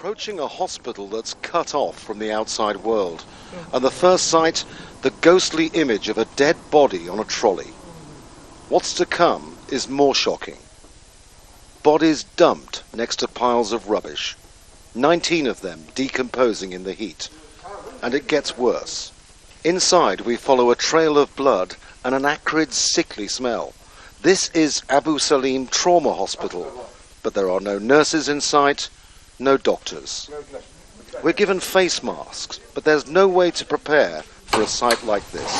approaching a hospital that's cut off from the outside world, and the first sight, the ghostly image of a dead body on a trolley. What's to come is more shocking. Bodies dumped next to piles of rubbish, 19 of them decomposing in the heat. And it gets worse. Inside we follow a trail of blood and an acrid, sickly smell. This is Abu Salim Trauma Hospital, but there are no nurses in sight, no doctors. We're given face masks, but there's no way to prepare for a sight like this.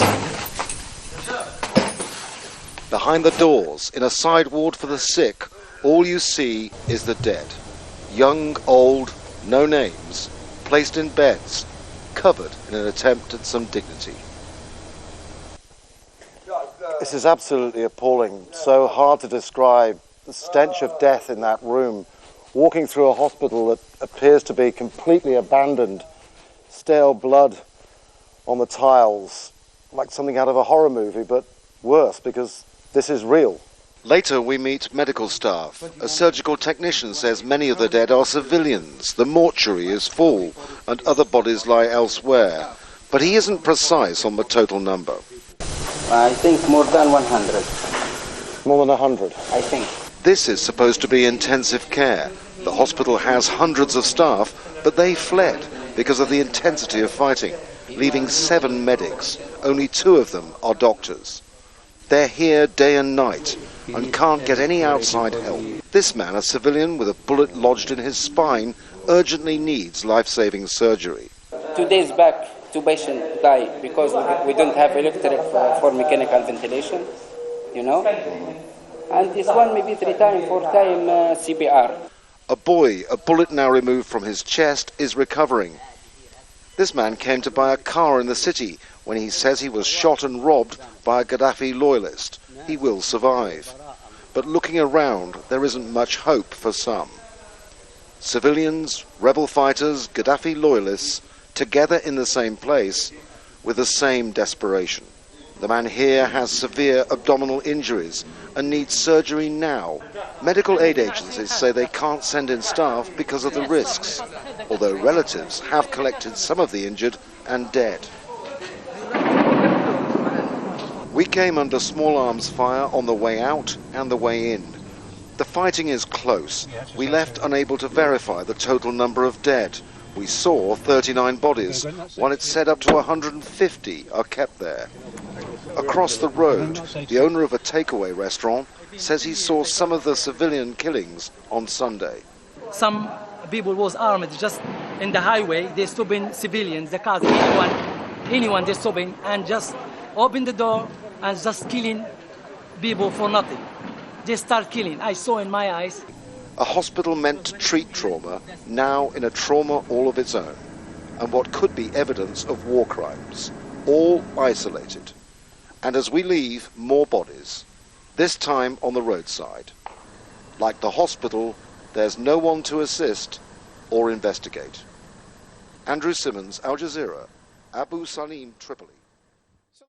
Behind the doors, in a side ward for the sick, all you see is the dead. Young, old, no names, placed in beds, covered in an attempt at some dignity. This is absolutely appalling. So hard to describe. The stench of death in that room. Walking through a hospital that appears to be completely abandoned. Stale blood on the tiles, like something out of a horror movie, but worse because this is real. Later we meet medical staff. A surgical technician says many of the dead are civilians. The mortuary is full and other bodies lie elsewhere. But he isn't precise on the total number. I think more than 100. More than 100? I think. This is supposed to be intensive care. The hospital has hundreds of staff, but they fled because of the intensity of fighting, leaving 7 medics. Only 2 of them are doctors. They're here day and night and can't get any outside help. This man, a civilian with a bullet lodged in his spine, urgently needs life-saving surgery. 2 days back, 2 patients died because we don't have electric for mechanical ventilation, you know. And this one maybe 3 times, 4 times CPR. A boy, a bullet now removed from his chest, is recovering. This man came to buy a car in the city when he says he was shot and robbed by a Gaddafi loyalist. He will survive. But looking around, there isn't much hope for some. Civilians, rebel fighters, Gaddafi loyalists, together in the same place with the same desperation. The man here has severe abdominal injuries and needs surgery now. Medical aid agencies say they can't send in staff because of the risks, although relatives have collected some of the injured and dead. We came under small arms fire on the way out and the way in. The fighting is close. We left unable to verify the total number of dead. We saw 39 bodies, while it's said up to 150 are kept there. Across the road, the owner of a takeaway restaurant says he saw some of the civilian killings on Sunday. Some people was armed just in the highway. They stopping civilians, the cars, anyone they stopping and just open the door and just killing people for nothing. They start killing. I saw in my eyes. A hospital meant to treat trauma, now in a trauma all of its own, and what could be evidence of war crimes, all isolated. And as we leave, more bodies, this time on the roadside. Like the hospital, there's no one to assist or investigate. Andrew Simmons, Al Jazeera, Abu Salim, Tripoli.